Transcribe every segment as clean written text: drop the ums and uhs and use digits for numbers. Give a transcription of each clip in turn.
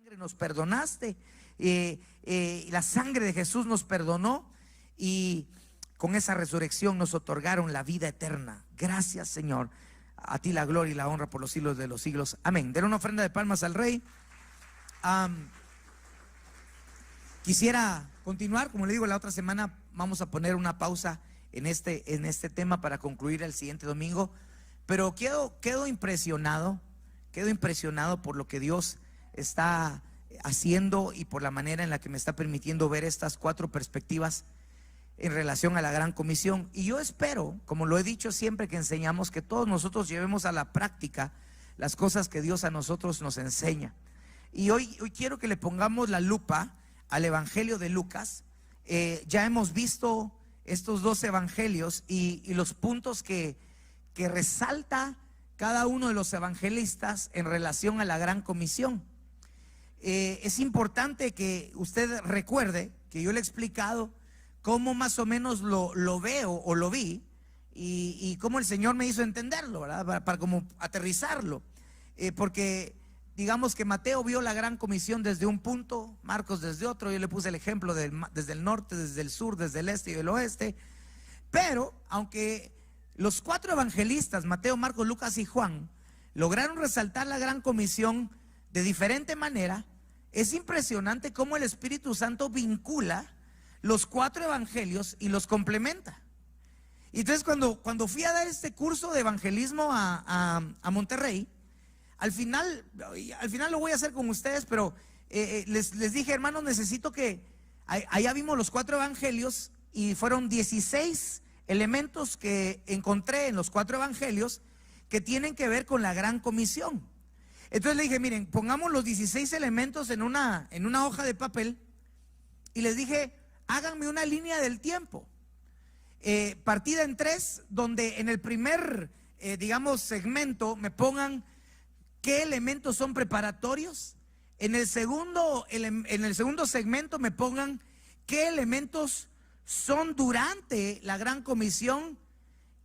sangre nos perdonaste, la sangre de Jesús nos perdonó y con esa resurrección nos otorgaron la vida eterna. Gracias, Señor. A ti la gloria y la honra por los siglos de los siglos. Amén. Den una ofrenda de palmas al Rey. Quisiera continuar, como le digo, la otra semana vamos a poner una pausa en este tema para concluir el siguiente domingo. Pero quedo impresionado por lo que Dios está haciendo y por la manera en la que me está permitiendo ver estas 4 perspectivas en relación a la Gran Comisión. Y yo espero, como lo he dicho siempre que enseñamos, que todos nosotros llevemos a la práctica las cosas que Dios a nosotros nos enseña. Y hoy quiero que le pongamos la lupa al Evangelio de Lucas. Ya hemos visto estos 2 evangelios y los puntos que resalta cada uno de los evangelistas en relación a la Gran Comisión. Es importante que usted recuerde que yo le he explicado cómo más o menos lo veo o lo vi y cómo el Señor me hizo entenderlo, ¿verdad? Para como aterrizarlo, porque digamos que Mateo vio la Gran Comisión desde un punto, Marcos desde otro. Yo le puse el ejemplo desde el norte, desde el sur, desde el este y el oeste. Pero aunque los 4 evangelistas, Mateo, Marcos, Lucas y Juan, lograron resaltar la Gran Comisión de diferente manera, es impresionante cómo el Espíritu Santo vincula los 4 evangelios y los complementa. Y entonces cuando fui a dar este curso de evangelismo a Monterrey, al final lo voy a hacer con ustedes, pero les dije, hermanos, necesito que, allá vimos los 4 evangelios y fueron 16 elementos que encontré en los 4 evangelios que tienen que ver con la Gran Comisión. Entonces le dije, miren, pongamos los 16 elementos en una hoja de papel y les dije, háganme una línea del tiempo, partida en 3, donde en el primer, segmento me pongan qué elementos son preparatorios. En el segundo segmento me pongan qué elementos son durante la Gran Comisión,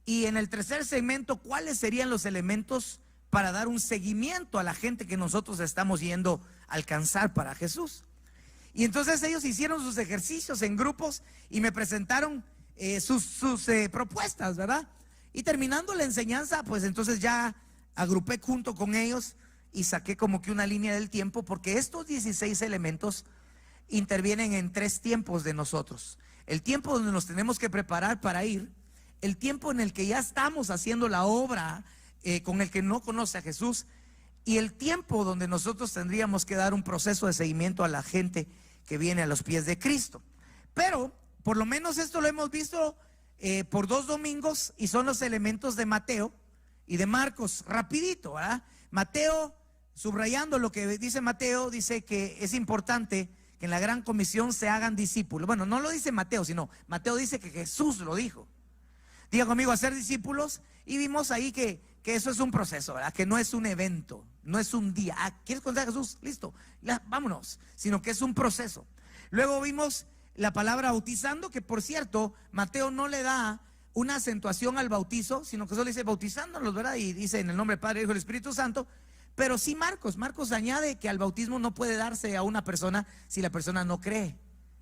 y en el tercer segmento cuáles serían los elementos para dar un seguimiento a la gente que nosotros estamos yendo a alcanzar para Jesús. Y entonces ellos hicieron sus ejercicios en grupos y me presentaron sus propuestas, ¿verdad? Y terminando la enseñanza, pues entonces ya agrupé junto con ellos y saqué como que una línea del tiempo, porque estos 16 elementos intervienen en 3 tiempos de nosotros. El tiempo donde nos tenemos que preparar para ir, el tiempo en el que ya estamos haciendo la obra con el que no conoce a Jesús, y el tiempo donde nosotros tendríamos que dar un proceso de seguimiento a la gente que viene a los pies de Cristo. Pero por lo menos esto lo hemos visto por 2 domingos, y son los elementos de Mateo y de Marcos. Rapidito, ¿verdad? Mateo, subrayando lo que dice Mateo, dice que es importante que en la Gran Comisión se hagan discípulos. Bueno, no lo dice Mateo, sino Mateo dice que Jesús lo dijo. Diga conmigo, hacer discípulos. Y vimos ahí que eso es un proceso, ¿verdad? Que no es un evento, no es un día. ¿Quieres conocer a Jesús? Listo, vámonos. Sino que es un proceso. Luego vimos la palabra bautizando, que por cierto, Mateo no le da una acentuación al bautizo, sino que solo dice bautizándolos, ¿verdad? Y dice en el nombre del Padre, Hijo y del Espíritu Santo. Pero sí Marcos añade que al bautismo no puede darse a una persona si la persona no cree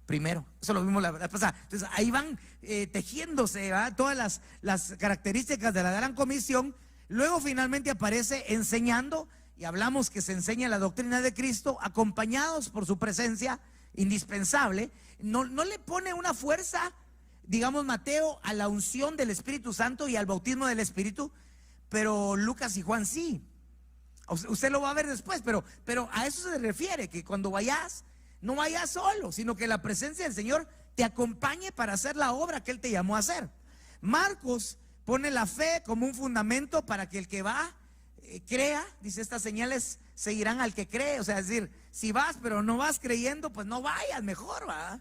primero. Eso lo vimos la verdad pasada. Entonces ahí van tejiéndose, ¿verdad?, todas las características de la Gran Comisión. Luego finalmente aparece enseñando, y hablamos que se enseña la doctrina de Cristo, acompañados por su presencia indispensable. No le pone una fuerza, digamos, Mateo, a la unción del Espíritu Santo y al bautismo del Espíritu, pero Lucas y Juan sí. Usted lo va a ver después, pero a eso se refiere, que cuando vayas, no vayas solo, sino que la presencia del Señor te acompañe para hacer la obra que Él te llamó a hacer. Marcos pone la fe como un fundamento para que el que va crea. Dice, estas señales seguirán al que cree. O sea, es decir, si vas pero no vas creyendo, pues no vayas, mejor, ¿va?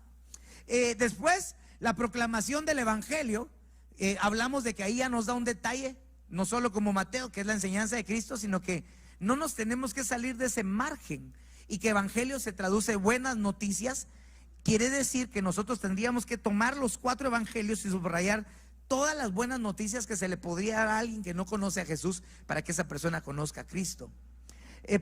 Después, la proclamación del Evangelio. Hablamos de que ahí ya nos da un detalle, no solo como Mateo, que es la enseñanza de Cristo, sino que no nos tenemos que salir de ese margen, y que evangelio se traduce buenas noticias. Quiere decir que nosotros tendríamos que tomar los 4 evangelios y subrayar todas las buenas noticias que se le podría dar a alguien que no conoce a Jesús, para que esa persona conozca a Cristo.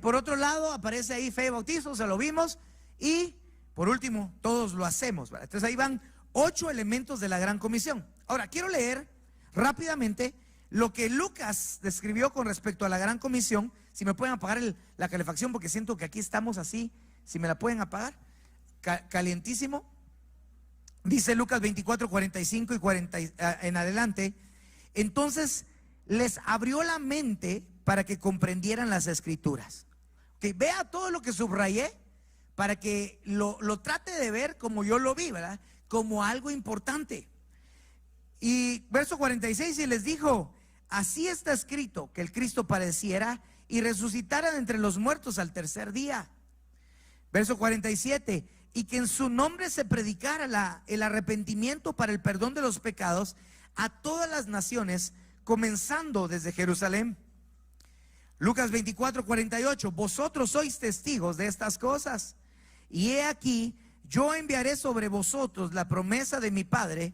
Por otro lado, aparece ahí fe y bautizo, se lo vimos. Y por último, todos lo hacemos, ¿verdad? Entonces ahí van 8 elementos de la gran comisión. Ahora, quiero leer rápidamente lo que Lucas describió con respecto a la gran comisión. Si me pueden apagar la calefacción, porque siento que aquí estamos así. Si me la pueden apagar, calientísimo. Dice Lucas 24, 45 y 40 en adelante. Entonces les abrió la mente para que comprendieran las escrituras. Okay, vea todo lo que subrayé para que lo trate de ver como yo lo vi, ¿verdad? Como algo importante. Y verso 46, y les dijo: así está escrito, que el Cristo padeciera y resucitara de entre los muertos al tercer día. Verso 47, y que en su nombre se predicara el arrepentimiento para el perdón de los pecados a todas las naciones, comenzando desde Jerusalén. Lucas 24, 48, vosotros sois testigos de estas cosas, y he aquí, yo enviaré sobre vosotros la promesa de mi Padre,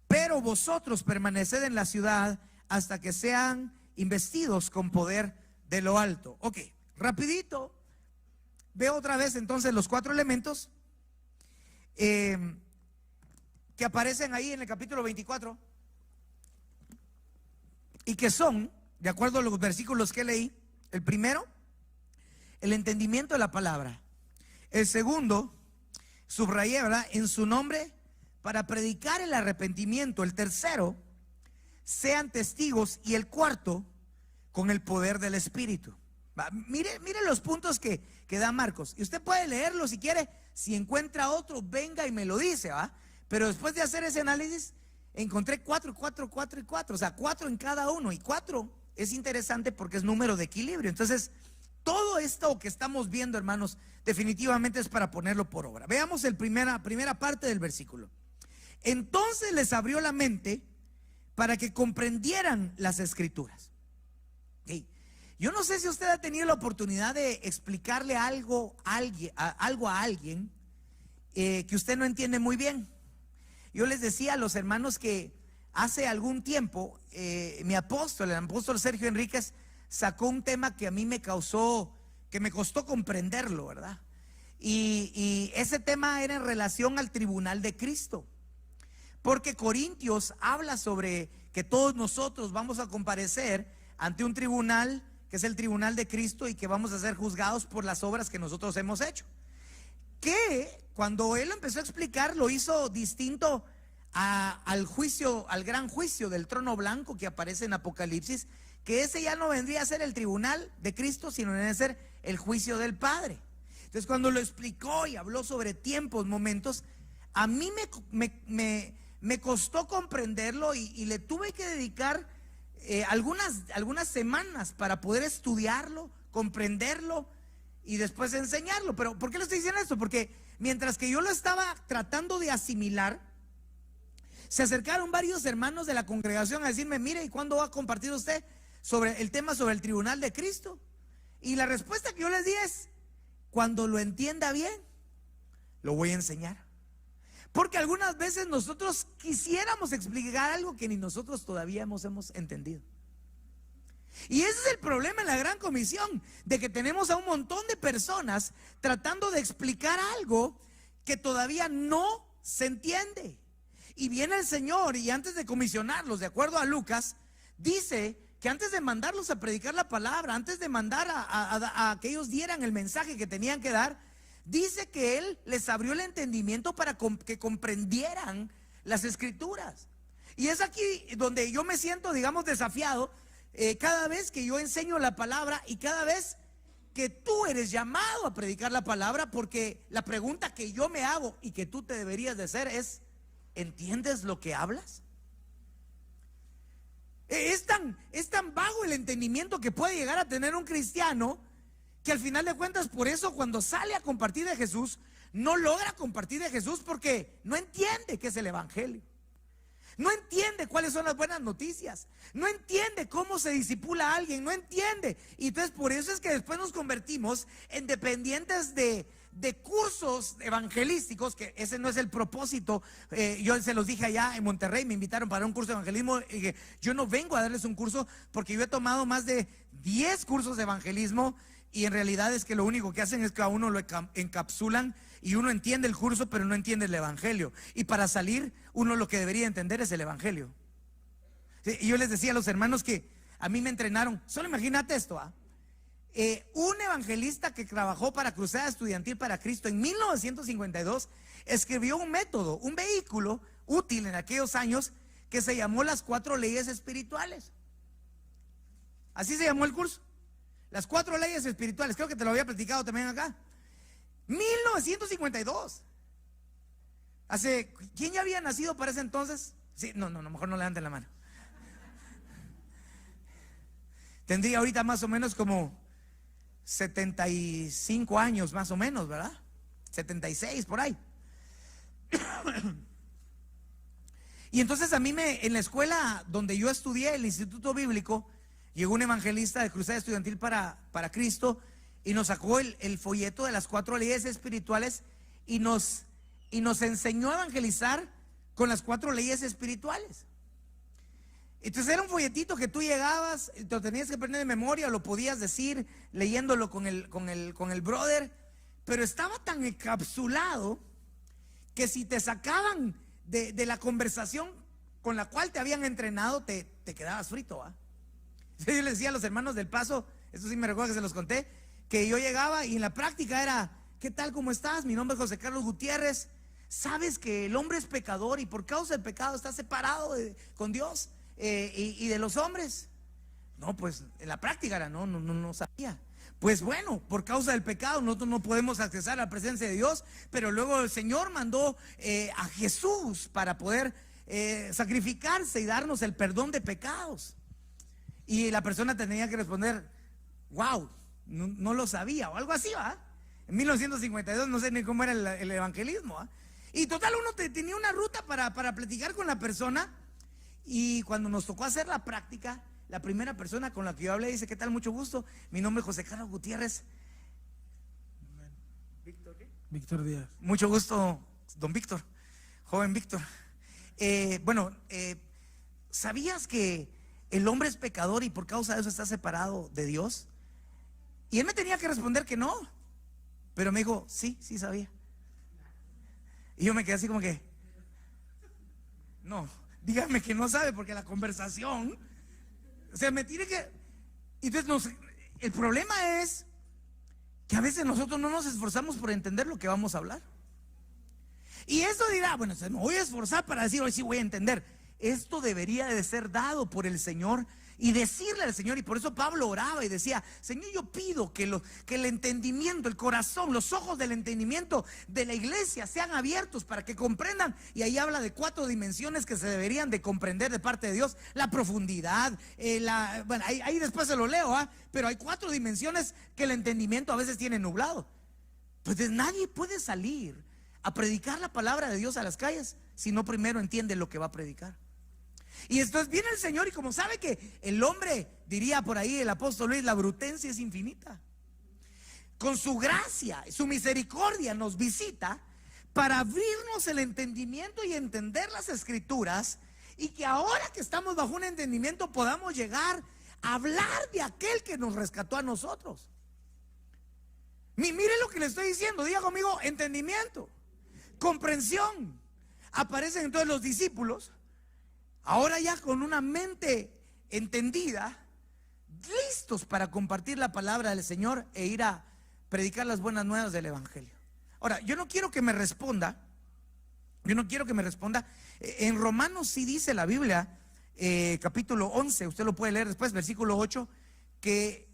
pero vosotros permaneced en la ciudad hasta que sean investidos con poder de lo alto. Ok, rapidito, veo otra vez entonces los 4 elementos que aparecen ahí en el capítulo 24 y que son, de acuerdo a los versículos que leí: el primero, el entendimiento de la palabra; el segundo, subrayé, ¿verdad?, en su nombre para predicar el arrepentimiento; el tercero, sean testigos; y el cuarto, con el poder del Espíritu. Mire los puntos que da Marcos, y usted puede leerlo si quiere. Si encuentra otro, venga y me lo dice, ¿va? Pero después de hacer ese análisis, encontré 4, 4, 4 y 4, o sea, 4 en cada uno. Y 4 es interesante porque es número de equilibrio. Entonces, todo esto que estamos viendo, hermanos, definitivamente es para ponerlo por obra. Veamos la primera parte del versículo. Entonces les abrió la mente para que comprendieran las escrituras. Okay. Yo no sé si usted ha tenido la oportunidad de explicarle algo a alguien que usted no entiende muy bien. Yo les decía a los hermanos que hace algún tiempo el apóstol Sergio Enríquez sacó un tema que a mí me costó comprenderlo, ¿verdad? Y ese tema era en relación al tribunal de Cristo, porque Corintios habla sobre que todos nosotros vamos a comparecer ante un tribunal que es el tribunal de Cristo, y que vamos a ser juzgados por las obras que nosotros hemos hecho. Que cuando él empezó a explicar, lo hizo distinto al juicio, al gran juicio del trono blanco que aparece en Apocalipsis, que ese ya no vendría a ser el tribunal de Cristo, sino vendría a ser el juicio del Padre. Entonces, cuando lo explicó y habló sobre tiempos, momentos, a mí me costó comprenderlo, y le tuve que dedicar algunas semanas para poder estudiarlo, comprenderlo y después enseñarlo. Pero ¿por qué le estoy diciendo esto? Porque mientras que yo lo estaba tratando de asimilar, se acercaron varios hermanos de la congregación a decirme: mire, ¿y cuándo va a compartir usted sobre el tema sobre el tribunal de Cristo? Y la respuesta que yo les di es: cuando lo entienda bien, lo voy a enseñar. Porque algunas veces nosotros quisiéramos explicar algo que ni nosotros todavía hemos entendido. Y ese es el problema en la gran comisión, de que tenemos a un montón de personas tratando de explicar algo que todavía no se entiende. Y viene el Señor, y antes de comisionarlos, de acuerdo a Lucas, dice que antes de mandarlos a predicar la palabra, antes de mandar a que ellos dieran el mensaje que tenían que dar, dice que Él les abrió el entendimiento para que comprendieran las escrituras. Y es aquí donde yo me siento, digamos, desafiado cada vez que yo enseño la palabra, y cada vez que tú eres llamado a predicar la palabra, porque la pregunta que yo me hago y que tú te deberías de hacer es: ¿entiendes lo que hablas? Es tan vago el entendimiento que puede llegar a tener un cristiano, que al final de cuentas, por eso cuando sale a compartir de Jesús, no logra compartir de Jesús, porque no entiende qué es el evangelio, no entiende cuáles son las buenas noticias, no entiende cómo se discipula a alguien, no entiende. Y entonces por eso es que después nos convertimos en dependientes de cursos evangelísticos, que ese no es el propósito. Yo se los dije allá en Monterrey, me invitaron para un curso de evangelismo, y que yo no vengo a darles un curso, porque yo he tomado más de 10 cursos de evangelismo y en realidad es que lo único que hacen es que a uno lo encapsulan y uno entiende el curso pero no entiende el evangelio, y para salir uno lo que debería entender es el evangelio. Sí, y yo les decía a los hermanos que a mí me entrenaron, solo imagínate esto, un evangelista que trabajó para Cruzada Estudiantil para Cristo en 1952 escribió un método, un vehículo útil en aquellos años que se llamó las 4 leyes espirituales. Así se llamó el curso, las 4 leyes espirituales. Creo que te lo había platicado también acá. 1952. ¿Quién ya había nacido para ese entonces? Sí, no, mejor no levanten la mano. Tendría ahorita más o menos como 75 años, más o menos, ¿verdad? 76 por ahí. Y entonces a mí en la escuela donde yo estudié, el Instituto Bíblico, llegó un evangelista de Cruzada Estudiantil para Cristo y nos sacó el folleto de las 4 leyes espirituales y nos enseñó a evangelizar con las 4 leyes espirituales. Entonces era un folletito que tú llegabas, te lo tenías que aprender de memoria, lo podías decir leyéndolo con el brother, pero estaba tan encapsulado que si te sacaban de la conversación con la cual te habían entrenado, te quedabas frito, ¿ah? Yo les decía a los hermanos del Paso, esto sí me recuerdo que se los conté, que yo llegaba y en la práctica era: ¿qué tal? ¿Cómo estás? Mi nombre es José Carlos Gutiérrez. ¿Sabes que el hombre es pecador y por causa del pecado está separado con Dios y de los hombres? No, pues en la práctica era, no sabía. Pues bueno, por causa del pecado nosotros no podemos accesar a la presencia de Dios, pero luego el Señor mandó a Jesús para poder sacrificarse y darnos el perdón de pecados. Y la persona tenía que responder: wow, no lo sabía, o algo así, ¿va? En 1952 no sé ni cómo era el evangelismo, ¿va? Y total, uno tenía una ruta para platicar con la persona. Y cuando nos tocó hacer la práctica, la primera persona con la que yo hablé dice: ¿qué tal? Mucho gusto, mi nombre es José Carlos Gutiérrez. ¿Víctor qué? Víctor Díaz. Mucho gusto, don Víctor, joven Víctor. ¿Sabías que el hombre es pecador y por causa de eso está separado de Dios? Y él me tenía que responder que no, pero me dijo: sí sabía. Y yo me quedé así como que: no, dígame que no sabe, porque la conversación, o sea, me tiene que... Entonces el problema es que a veces nosotros no nos esforzamos por entender lo que vamos a hablar. Y esto dirá: bueno, me voy a esforzar para decir, hoy sí voy a entender. Esto debería de ser dado por el Señor y decirle al Señor. Y por eso Pablo oraba y decía: Señor, yo pido que el entendimiento, el corazón, los ojos del entendimiento de la iglesia sean abiertos para que comprendan. Y ahí habla de 4 dimensiones que se deberían de comprender de parte de Dios: la profundidad, bueno, ahí después se lo leo, pero hay 4 dimensiones que el entendimiento a veces tiene nublado. Pues nadie puede salir a predicar la palabra de Dios a las calles si no primero entiende lo que va a predicar. Y entonces viene el Señor, y como sabe que el hombre, diría por ahí el apóstol Luis, la brutencia es infinita, con su gracia, su misericordia nos visita para abrirnos el entendimiento y entender las escrituras, y que ahora que estamos bajo un entendimiento podamos llegar a hablar de aquel que nos rescató a nosotros. Mire lo que le estoy diciendo, diga conmigo: entendimiento, comprensión. Aparecen entonces los discípulos, ahora ya con una mente entendida, listos para compartir la palabra del Señor e ir a predicar las buenas nuevas del evangelio. Ahora, yo no quiero que me responda. En Romanos sí dice la Biblia, capítulo 11, usted lo puede leer después, versículo 8, que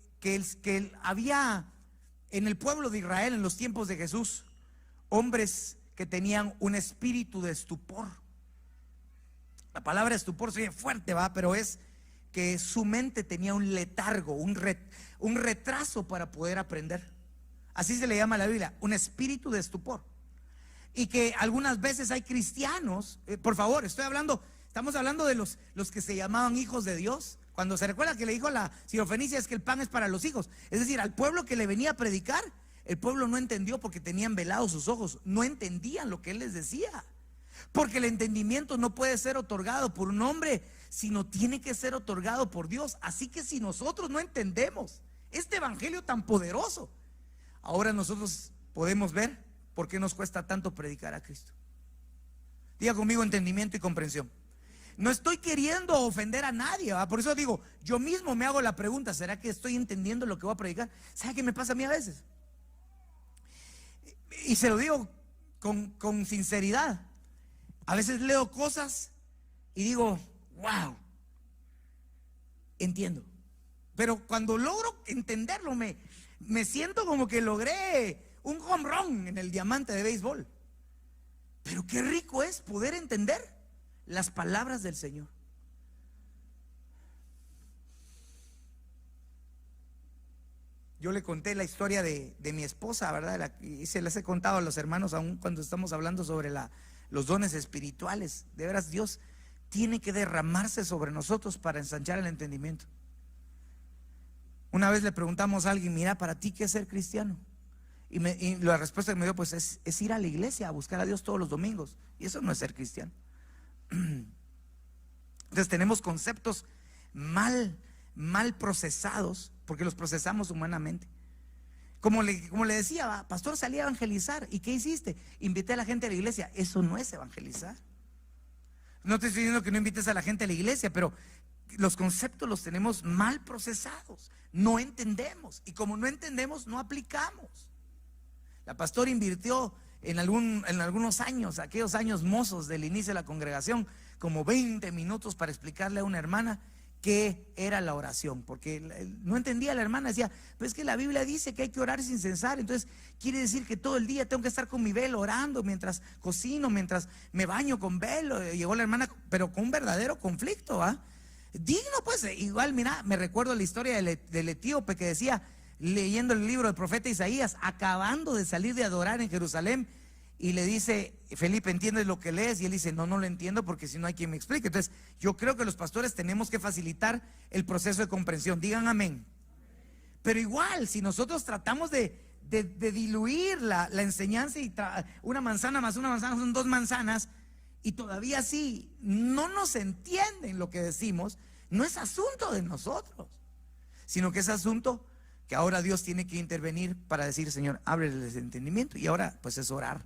había en el pueblo de Israel en los tiempos de Jesús hombres que tenían un espíritu de estupor. La palabra estupor se oye fuerte, va, pero es que su mente tenía un letargo, un retraso para poder aprender. Así se le llama a la Biblia, un espíritu de estupor. Y que algunas veces hay cristianos, por favor, estamos hablando de los que se llamaban hijos de Dios. Cuando se recuerda que le dijo a la sirofenicia: es que el pan es para los hijos. Es decir, al pueblo que le venía a predicar, el pueblo no entendió porque tenían velados sus ojos, no entendían lo que él les decía. Porque el entendimiento no puede ser otorgado por un hombre, sino tiene que ser otorgado por Dios. Así que si nosotros no entendemos Este evangelio tan poderoso. Ahora nosotros podemos ver por qué nos cuesta tanto predicar a Cristo. Diga conmigo: entendimiento y comprensión. No estoy queriendo ofender a nadie, ¿verdad? Por eso digo, yo mismo me hago la pregunta: ¿será que estoy entendiendo lo que voy a predicar? ¿Sabe qué me pasa a mí a veces? Y se lo digo con sinceridad. A veces leo cosas y digo, wow, entiendo. Pero cuando logro entenderlo, me siento como que logré un home run en el diamante de béisbol. Pero qué rico es poder entender las palabras del Señor. Yo le conté la historia de mi esposa, ¿verdad? Y se las he contado a los hermanos aún cuando estamos hablando sobre los dones espirituales. De veras, Dios tiene que derramarse sobre nosotros para ensanchar el entendimiento. Una vez le preguntamos a alguien: mira, para ti, ¿qué es ser cristiano? Y la respuesta que me dio, pues es ir a la iglesia a buscar a Dios todos los domingos. Y eso no es ser cristiano. Entonces tenemos conceptos mal procesados, porque los procesamos humanamente. Como le decía, pastor, salí a evangelizar. ¿Y qué hiciste? Invité a la gente a la iglesia. Eso no es evangelizar. No te estoy diciendo que no invites a la gente a la iglesia, pero los conceptos los tenemos mal procesados. No entendemos. Y como no entendemos, no aplicamos. La pastora invirtió en algunos años, aquellos años mozos del inicio de la congregación, como 20 minutos para explicarle a una hermana qué era la oración, porque no entendía la hermana. Decía: pues es que la Biblia dice que hay que orar sin cesar. Entonces quiere decir que todo el día tengo que estar con mi velo orando, mientras cocino, mientras me baño con velo. Llegó la hermana, pero con un verdadero conflicto, digno, pues. Igual, mira, me recuerdo la historia del etíope que decía, leyendo el libro del profeta Isaías, acabando de salir de adorar en Jerusalén, y le dice: Felipe, ¿entiendes lo que lees? Y él dice: no lo entiendo, porque si no hay quien me explique. Entonces yo creo que los pastores tenemos que facilitar el proceso de comprensión. Digan amén. Pero igual, si nosotros tratamos de diluir la enseñanza, y una manzana más una manzana son 2 manzanas, y todavía así no nos entienden lo que decimos, no es asunto de nosotros, sino que es asunto que ahora Dios tiene que intervenir para decir: Señor, ábreles el entendimiento. Y ahora pues es orar.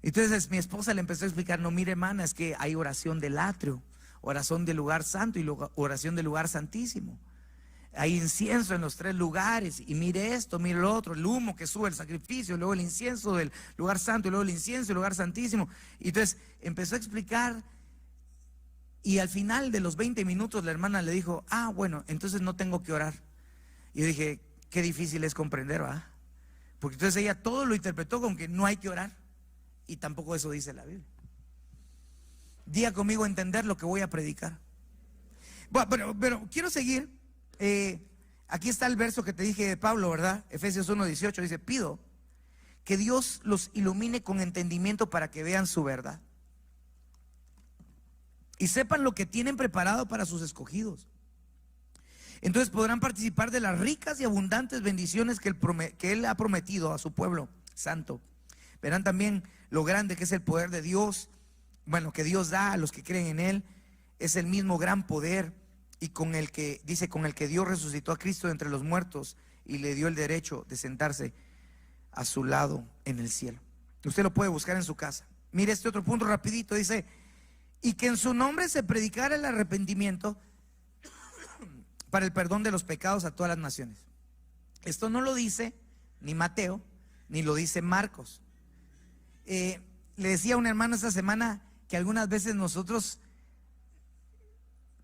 Entonces mi esposa le empezó a explicar: no, mire, hermana, es que hay oración del atrio, oración del lugar santo y oración del lugar santísimo. Hay incienso en los 3 lugares, y mire esto, mire lo otro, el humo que sube el sacrificio, luego el incienso del lugar santo, y luego el incienso del lugar santísimo. Y entonces empezó a explicar, y al final de los 20 minutos la hermana le dijo: bueno, entonces no tengo que orar. Y yo dije: qué difícil es comprender, ¿verdad? Porque entonces ella todo lo interpretó con que no hay que orar, y tampoco eso dice la Biblia. Diga conmigo: entender lo que voy a predicar. Bueno, pero quiero seguir. Aquí está el verso que te dije de Pablo, ¿verdad? Efesios 1:18 dice: pido que Dios los ilumine con entendimiento para que vean su verdad y sepan lo que tienen preparado para sus escogidos. Entonces podrán participar de las ricas y abundantes bendiciones que Él ha prometido a su pueblo santo. Verán también lo grande que es el poder de Dios, que Dios da a los que creen en Él. Es el mismo gran poder, y con el que Dios resucitó a Cristo de entre los muertos y le dio el derecho de sentarse a su lado en el cielo. Usted lo puede buscar en su casa. Mire este otro punto rapidito. Dice: y que en su nombre se predicara el arrepentimiento para el perdón de los pecados a todas las naciones. Esto no lo dice ni Mateo, ni lo dice Marcos. Le decía a un hermano esta semana que algunas veces nosotros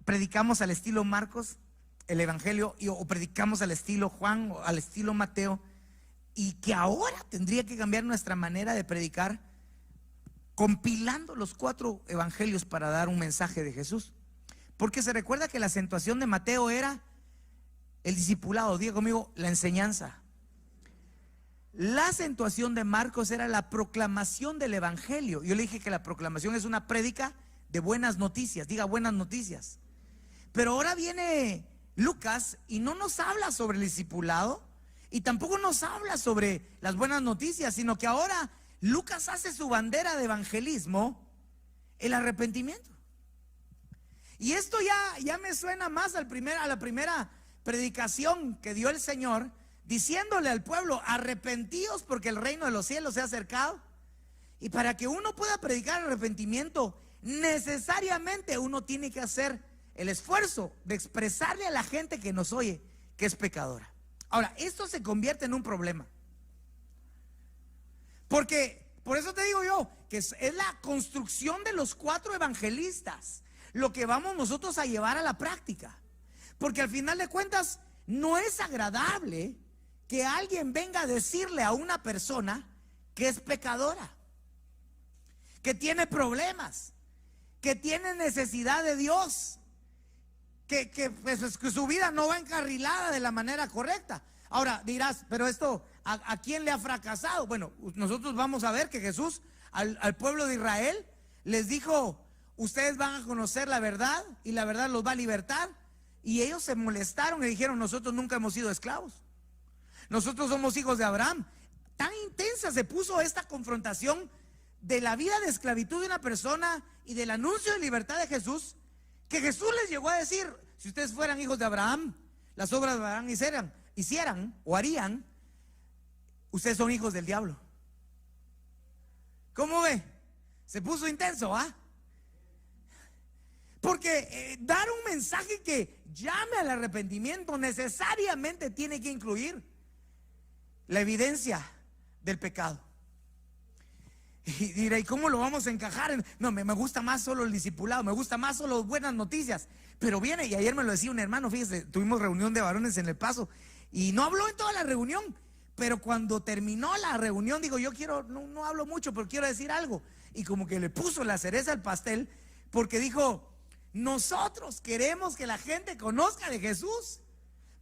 predicamos al estilo Marcos el evangelio, o predicamos al estilo Juan o al estilo Mateo, y que ahora tendría que cambiar nuestra manera de predicar, compilando los 4 evangelios para dar un mensaje de Jesús. Porque se recuerda que la acentuación de Mateo era el discipulado. Diga conmigo: la enseñanza. La acentuación de Marcos era la proclamación del evangelio. Yo le dije que la proclamación es una prédica de buenas noticias. Diga: buenas noticias. Pero ahora viene Lucas y no nos habla sobre el discipulado, y tampoco nos habla sobre las buenas noticias, sino que ahora Lucas hace su bandera de evangelismo el arrepentimiento. Y esto ya me suena más a la primera predicación que dio el Señor, diciéndole al pueblo: arrepentíos porque el reino de los cielos se ha acercado. Y para que uno pueda predicar arrepentimiento, necesariamente uno tiene que hacer el esfuerzo de expresarle a la gente que nos oye que es pecadora. Ahora, esto se convierte en un problema, porque por eso te digo yo que es la construcción de los 4 evangelistas lo que vamos nosotros a llevar a la práctica. Porque al final de cuentas no es agradable que alguien venga a decirle a una persona que es pecadora, que tiene problemas, que tiene necesidad de Dios, pues, que su vida no va encarrilada de la manera correcta. Ahora dirás, pero esto, ¿a quién le ha fracasado? Bueno, nosotros vamos a ver que Jesús al pueblo de Israel les dijo: ustedes van a conocer la verdad y la verdad los va a libertar. Y ellos se molestaron y dijeron: nosotros nunca hemos sido esclavos, nosotros somos hijos de Abraham. Tan intensa se puso esta confrontación de la vida de esclavitud de una persona y del anuncio de libertad de Jesús, que Jesús les llegó a decir: si ustedes fueran hijos de Abraham, las obras de Abraham hicieran o harían, ustedes son hijos del diablo. ¿Cómo ve? Se puso intenso, ¿ah? Porque dar un mensaje que llame al arrepentimiento necesariamente tiene que incluir la evidencia del pecado. Y dirá: ¿y cómo lo vamos a encajar? No, me gusta más solo el discipulado, me gusta más solo buenas noticias. Pero viene, y ayer me lo decía un hermano, fíjese, tuvimos reunión de varones en El Paso, y no habló en toda la reunión, pero cuando terminó la reunión, digo: yo quiero, no hablo mucho, pero quiero decir algo. Y como que le puso la cereza al pastel, porque dijo: nosotros queremos que la gente conozca de Jesús,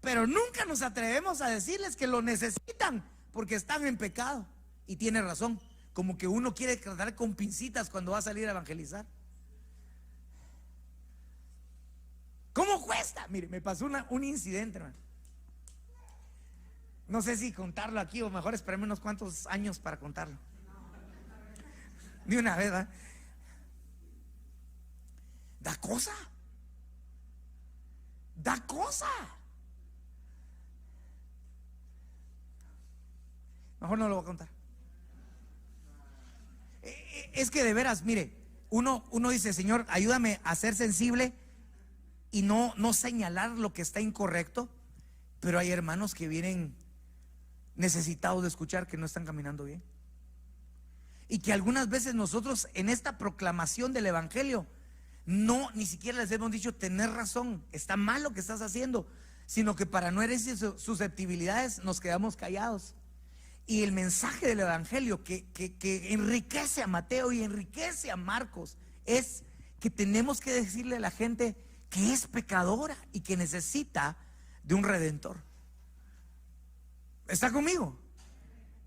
pero nunca nos atrevemos a decirles que lo necesitan porque están en pecado. Y tiene razón, como que uno quiere tratar con pincitas cuando va a salir a evangelizar. ¿Cómo cuesta? Mire, me pasó un incidente, hermano. No sé si contarlo aquí o mejor esperarme unos cuantos años para contarlo. De una vez, ¿verdad? Da cosa. Da cosa. Mejor no lo voy a contar. Es que de veras, mire, uno dice: Señor, ayúdame a ser sensible y no señalar lo que está incorrecto. Pero hay hermanos que vienen necesitados de escuchar que no están caminando bien, y que algunas veces nosotros en esta proclamación del evangelio ni siquiera les hemos dicho: tener razón, está mal lo que estás haciendo, sino que para no herir susceptibilidades nos quedamos callados. Y el mensaje del evangelio que enriquece a Mateo y enriquece a Marcos es que tenemos que decirle a la gente que es pecadora y que necesita de un redentor. ¿Está conmigo?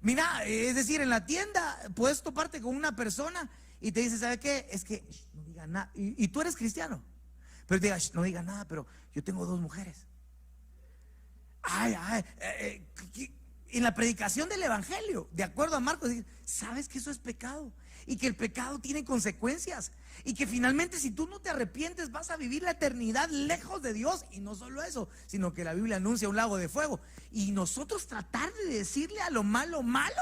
Mira, es decir, en la tienda puedes toparte con una persona y te dice: ¿sabe qué? Es que no diga nada. Y tú eres cristiano, pero te diga: no diga nada, pero yo tengo 2 mujeres. En la predicación del evangelio, de acuerdo a Marcos, sabes que eso es pecado y que el pecado tiene consecuencias, y que finalmente, si tú no te arrepientes, vas a vivir la eternidad lejos de Dios. Y no solo eso, sino que la Biblia anuncia un lago de fuego. Y nosotros tratar de decirle a lo malo, malo,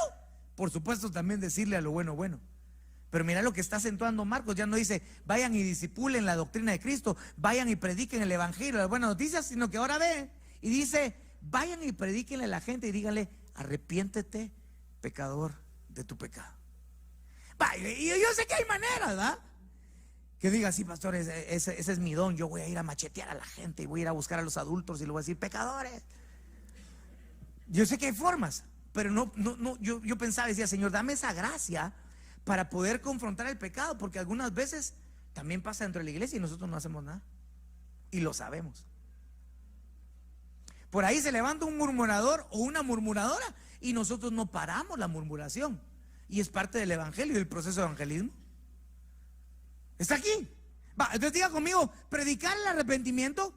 por supuesto también decirle a lo bueno, bueno. Pero mira lo que está acentuando Marcos. Ya no dice: vayan y disipulen la doctrina de Cristo, vayan y prediquen el evangelio, las buenas noticias, sino que ahora ve y dice: vayan y predíquenle a la gente y díganle: arrepiéntete, pecador, de tu pecado. Y yo sé que hay maneras, ¿verdad? Que diga: sí, pastor, ese es mi don, yo voy a ir a machetear a la gente y voy a ir a buscar a los adultos y le voy a decir: pecadores. Yo sé que hay formas, pero yo pensaba, decía: Señor, dame esa gracia para poder confrontar el pecado, porque algunas veces también pasa dentro de la iglesia y nosotros no hacemos nada, y lo sabemos. Por ahí se levanta un murmurador o una murmuradora y nosotros no paramos la murmuración, y es parte del evangelio y del proceso de evangelismo. Está aquí. Entonces diga conmigo: predicar el arrepentimiento,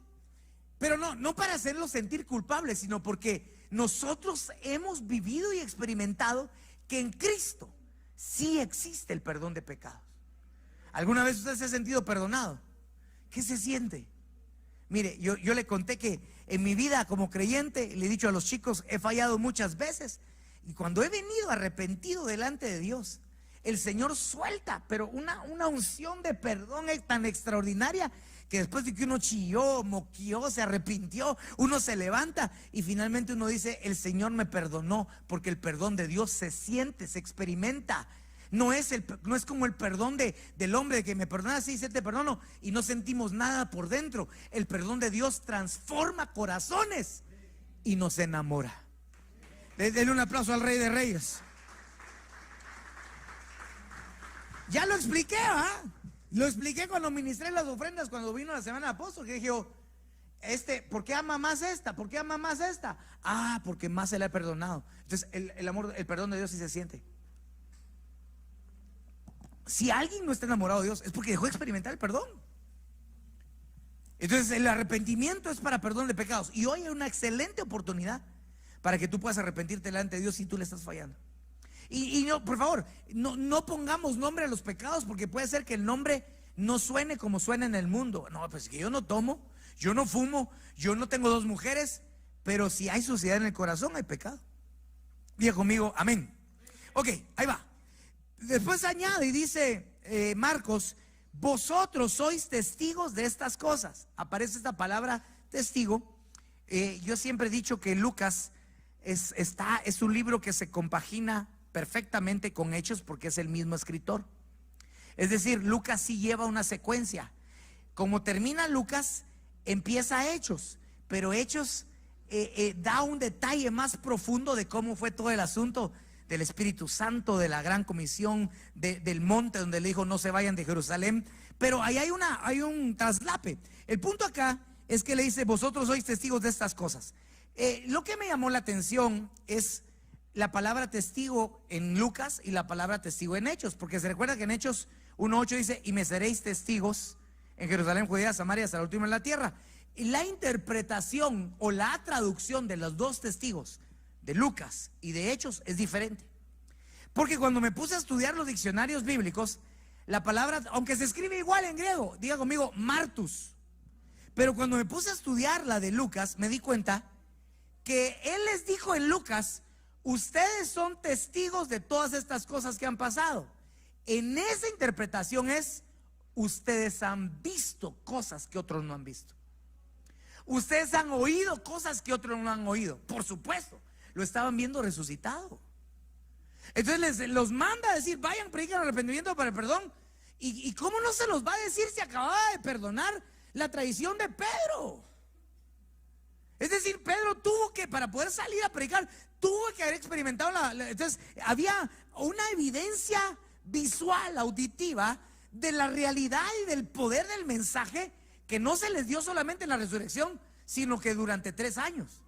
pero no para hacerlos sentir culpables, sino porque nosotros hemos vivido y experimentado que en Cristo sí existe el perdón de pecados. ¿Alguna vez usted se ha sentido perdonado? ¿Qué se siente? Mire, yo le conté que en mi vida como creyente, le he dicho a los chicos, he fallado muchas veces. Y cuando he venido arrepentido delante de Dios, el Señor suelta, pero una unción de perdón tan extraordinaria, que después de que uno chilló, moqueó, se arrepintió, uno se levanta y finalmente uno dice, el Señor me perdonó, porque el perdón de Dios se siente, se experimenta. No es como el perdón del hombre, de que me perdonas, sí, te perdono, y no sentimos nada por dentro. El perdón de Dios transforma corazones y nos enamora. Denle un aplauso al Rey de Reyes. Ya lo expliqué, ¿ah? Lo expliqué cuando ministré las ofrendas, cuando vino la semana de apóstol, que dije yo, ¿por qué ama más esta? ¿Por qué ama más esta? Ah, porque más se le ha perdonado. Entonces el amor, el perdón de Dios sí se siente. Si alguien no está enamorado de Dios, es porque dejó de experimentar el perdón. Entonces el arrepentimiento es para perdón de pecados. Y hoy hay una excelente oportunidad para que tú puedas arrepentirte delante de Dios si tú le estás fallando. Y no, por favor, no pongamos nombre a los pecados, porque puede ser que el nombre no suene como suena en el mundo. No, pues que yo no tomo, yo no fumo, yo no tengo 2 mujeres, pero si hay suciedad en el corazón, hay pecado. Diga conmigo, amén. Ok, ahí va. Después añade y dice Marcos, vosotros sois testigos de estas cosas. Aparece esta palabra testigo. Yo siempre he dicho que Lucas es un libro que se compagina perfectamente con Hechos, porque es el mismo escritor. Es decir, Lucas sí lleva una secuencia. Como termina Lucas, empieza Hechos, pero Hechos da un detalle más profundo de cómo fue todo el asunto del Espíritu Santo, de la gran comisión, del monte donde le dijo no se vayan de Jerusalén. Pero ahí hay un traslape. El punto acá es que le dice, vosotros sois testigos de estas cosas. Lo que me llamó la atención es la palabra testigo en Lucas y la palabra testigo en Hechos, porque se recuerda que en Hechos 1:8 dice, y me seréis testigos en Jerusalén, Judea, Samaria, hasta el último en la tierra. Y la interpretación o la traducción de los 2 testigos de Lucas y de Hechos es diferente, porque cuando me puse a estudiar los diccionarios bíblicos, la palabra, aunque se escribe igual en griego, diga conmigo, martus, pero cuando me puse a estudiar la de Lucas, me di cuenta que él les dijo en Lucas, ustedes son testigos de todas estas cosas que han pasado. En esa interpretación es, ustedes han visto cosas que otros no han visto. Ustedes han oído cosas que otros no han oído. Por supuesto, lo estaban viendo resucitado. Entonces los manda a decir, vayan, predican arrepentimiento para el perdón. ¿Y cómo no se los va a decir si acababa de perdonar la traición de Pedro? Es decir, Pedro tuvo que, para poder salir a predicar, tuvo que haber experimentado entonces había una evidencia visual, auditiva, de la realidad y del poder del mensaje, que no se les dio solamente en la resurrección, sino que durante 3 años.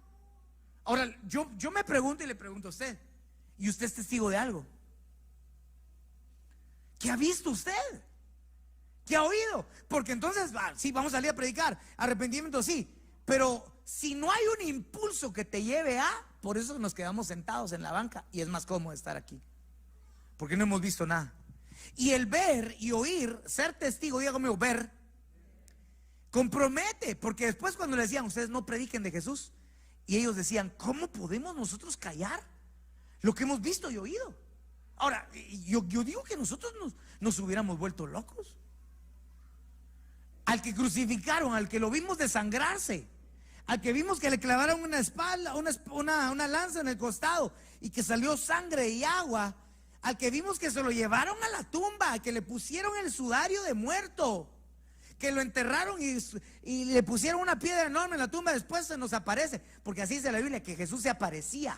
Ahora, yo me pregunto y le pregunto a usted, ¿y usted es testigo de algo? ¿Qué ha visto usted? ¿Qué ha oído? Porque entonces, sí, vamos a salir a predicar, arrepentimiento sí, pero si no hay un impulso que te lleve por eso nos quedamos sentados en la banca y es más cómodo estar aquí, porque no hemos visto nada. Y el ver y oír, ser testigo, diga conmigo, ver, compromete, porque después cuando le decían, ustedes no prediquen de Jesús, y ellos decían, ¿cómo podemos nosotros callar lo que hemos visto y oído? Ahora, yo digo que nosotros nos hubiéramos vuelto locos. Al que crucificaron, al que lo vimos desangrarse, al que vimos que le clavaron una espalda, una lanza en el costado y que salió sangre y agua, al que vimos que se lo llevaron a la tumba, que le pusieron el sudario de muerto, que lo enterraron y le pusieron una piedra enorme en la tumba, después se nos aparece, porque así dice la Biblia, que Jesús se aparecía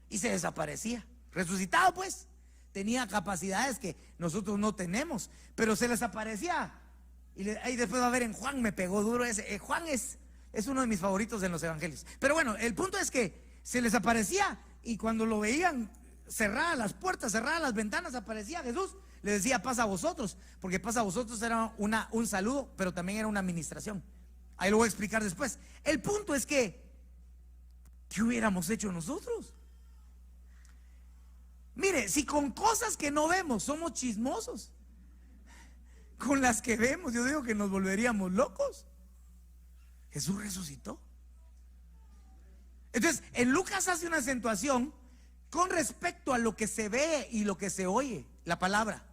y se desaparecía. Resucitado pues, tenía capacidades que nosotros no tenemos, pero se les aparecía. Y ahí después va a ver en Juan, me pegó duro ese. Juan es uno de mis favoritos en los evangelios. Pero bueno, el punto es que se les aparecía y cuando lo veían cerradas las puertas, cerradas las ventanas, aparecía Jesús, le decía paz a vosotros, porque paz a vosotros era un saludo, pero también era una administración. Ahí lo voy a explicar después. El punto es que, ¿qué hubiéramos hecho nosotros? Mire, si con cosas que no vemos somos chismosos, con las que vemos yo digo que nos volveríamos locos. Jesús resucitó. Entonces, en Lucas hace una acentuación con respecto a lo que se ve y lo que se oye, la palabra.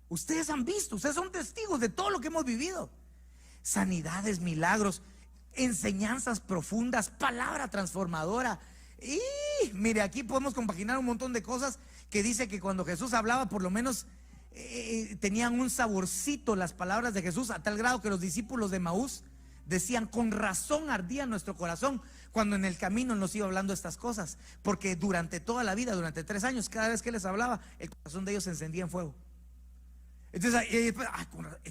Ustedes han visto, ustedes son testigos de todo lo que hemos vivido. Sanidades, milagros, enseñanzas profundas, palabra transformadora. Y mire, aquí podemos compaginar un montón de cosas que dice que cuando Jesús hablaba, por lo menos tenían un saborcito las palabras de Jesús, a tal grado que los discípulos de Maús decían: con razón ardía nuestro corazón cuando en el camino nos iba hablando estas cosas, porque durante toda la vida, durante 3 años, cada vez que les hablaba, el corazón de ellos se encendía en fuego. Entonces,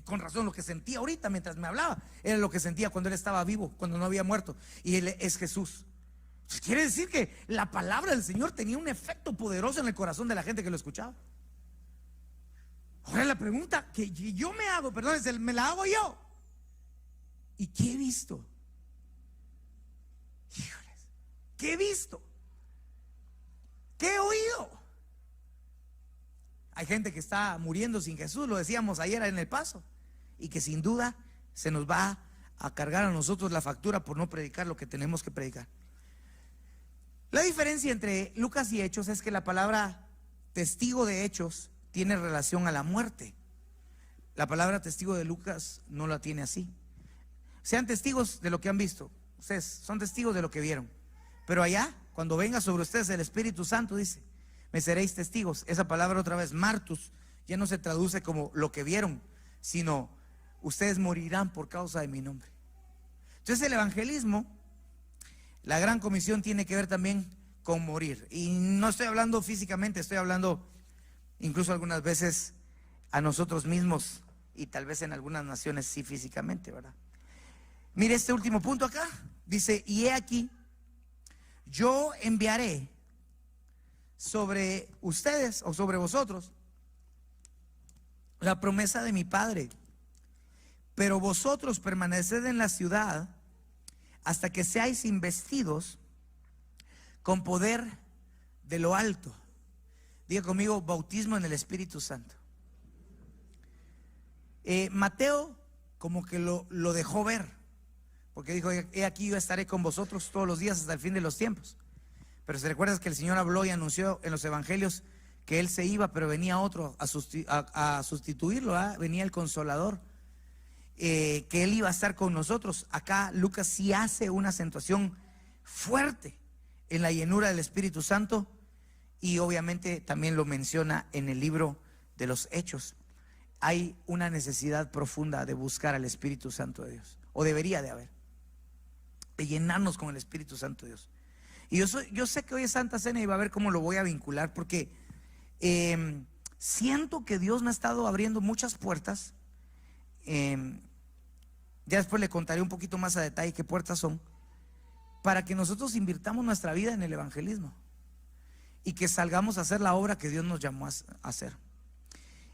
con razón, lo que sentía ahorita mientras me hablaba era lo que sentía cuando él estaba vivo, cuando no había muerto. Y él es Jesús. Quiere decir que la palabra del Señor tenía un efecto poderoso en el corazón de la gente que lo escuchaba. Ahora la pregunta que yo me hago, perdón, me la hago yo. ¿Y qué he visto? Híjoles, ¿qué he visto? ¿Qué he oído? Hay gente que está muriendo sin Jesús, lo decíamos ayer en El Paso, y que sin duda se nos va a cargar a nosotros la factura por no predicar lo que tenemos que predicar. La diferencia entre Lucas y Hechos es que la palabra testigo de Hechos tiene relación a la muerte. La palabra testigo de Lucas no la tiene así. Sean testigos de lo que han visto. Ustedes son testigos de lo que vieron. Pero allá, cuando venga sobre ustedes el Espíritu Santo, dice: me seréis testigos. Esa palabra otra vez, martus, ya no se traduce como lo que vieron, sino ustedes morirán por causa de mi nombre. Entonces el evangelismo, la gran comisión, tiene que ver también con morir. Y no estoy hablando físicamente, estoy hablando incluso algunas veces a nosotros mismos, y tal vez en algunas naciones sí físicamente, ¿verdad? Mire este último punto acá. Dice: y he aquí, yo enviaré sobre ustedes o sobre vosotros la promesa de mi Padre, pero vosotros permaneced en la ciudad hasta que seáis investidos con poder de lo alto. Diga conmigo: bautismo en el Espíritu Santo. Mateo como que lo dejó ver, porque dijo: he aquí, yo estaré con vosotros todos los días hasta el fin de los tiempos. Pero se recuerda que el Señor habló y anunció en los evangelios que Él se iba, pero venía otro a sustituirlo, ¿eh? Venía el Consolador, que Él iba a estar con nosotros. Acá Lucas sí hace una acentuación fuerte en la llenura del Espíritu Santo, y obviamente también lo menciona en el libro de los Hechos. Hay una necesidad profunda de buscar al Espíritu Santo de Dios, o debería de haber, de llenarnos con el Espíritu Santo de Dios. Y yo sé que hoy es Santa Cena y va a ver cómo lo voy a vincular, porque siento que Dios me ha estado abriendo muchas puertas. Ya después le contaré un poquito más a detalle qué puertas son, para que nosotros invirtamos nuestra vida en el evangelismo y que salgamos a hacer la obra que Dios nos llamó a hacer.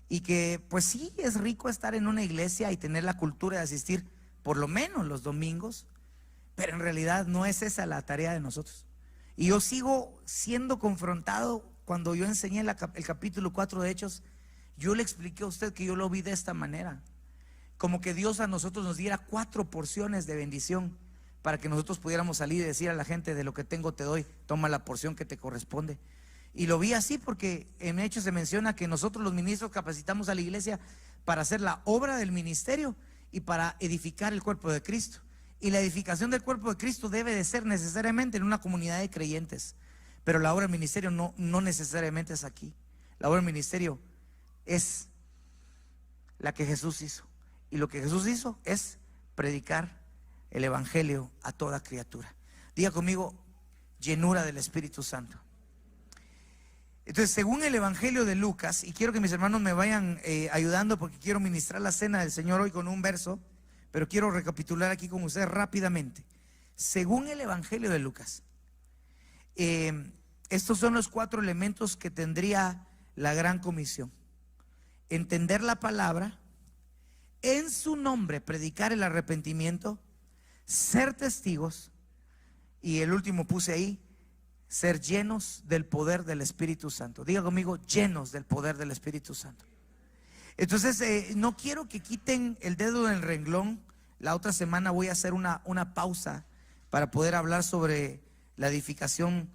Y que pues sí, es rico estar en una iglesia y tener la cultura de asistir por lo menos los domingos, pero en realidad no es esa la tarea de nosotros. Y yo sigo siendo confrontado. Cuando yo enseñé el capítulo 4 de Hechos, yo le expliqué a usted que yo lo vi de esta manera: como que Dios a nosotros nos diera 4 porciones de bendición, para que nosotros pudiéramos salir y decir a la gente: de lo que tengo te doy, toma la porción que te corresponde. Y lo vi así porque en Hechos se menciona que nosotros los ministros capacitamos a la iglesia para hacer la obra del ministerio y para edificar el cuerpo de Cristo. Y la edificación del cuerpo de Cristo debe de ser necesariamente en una comunidad de creyentes, pero la obra del ministerio no necesariamente es aquí. La obra del ministerio es la que Jesús hizo, y lo que Jesús hizo es predicar el evangelio a toda criatura. Diga conmigo: llenura del Espíritu Santo. Entonces, según el evangelio de Lucas, y quiero que mis hermanos me vayan ayudando, porque quiero ministrar la cena del Señor hoy con un verso, pero quiero recapitular aquí con ustedes rápidamente. Según el evangelio de Lucas, estos son los 4 elementos que tendría la gran comisión: entender la palabra, en su nombre predicar el arrepentimiento, ser testigos, y el último puse ahí: ser llenos del poder del Espíritu Santo. Diga conmigo: llenos del poder del Espíritu Santo. Entonces no quiero que quiten el dedo del renglón la otra semana voy a hacer una pausa para poder hablar sobre la edificación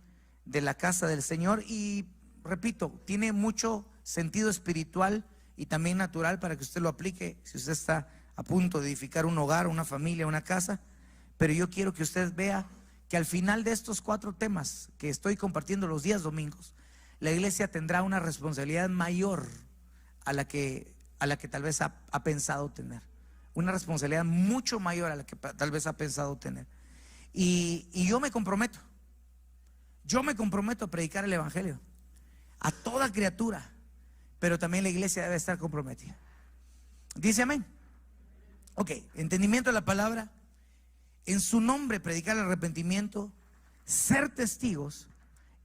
de la casa del Señor. Y repito, tiene mucho sentido espiritual y también natural para que usted lo aplique si usted está a punto de edificar un hogar, una familia, una casa. Pero yo quiero que usted vea que al final de estos 4 temas que estoy compartiendo los días domingos, la iglesia tendrá una responsabilidad mayor a la que tal vez ha pensado tener. Una responsabilidad mucho mayor a la que tal vez ha pensado tener. Y yo me comprometo a predicar el evangelio a toda criatura, pero también la iglesia debe estar comprometida. Dice amén. Ok, entendimiento de la palabra. En su nombre predicar el arrepentimiento, ser testigos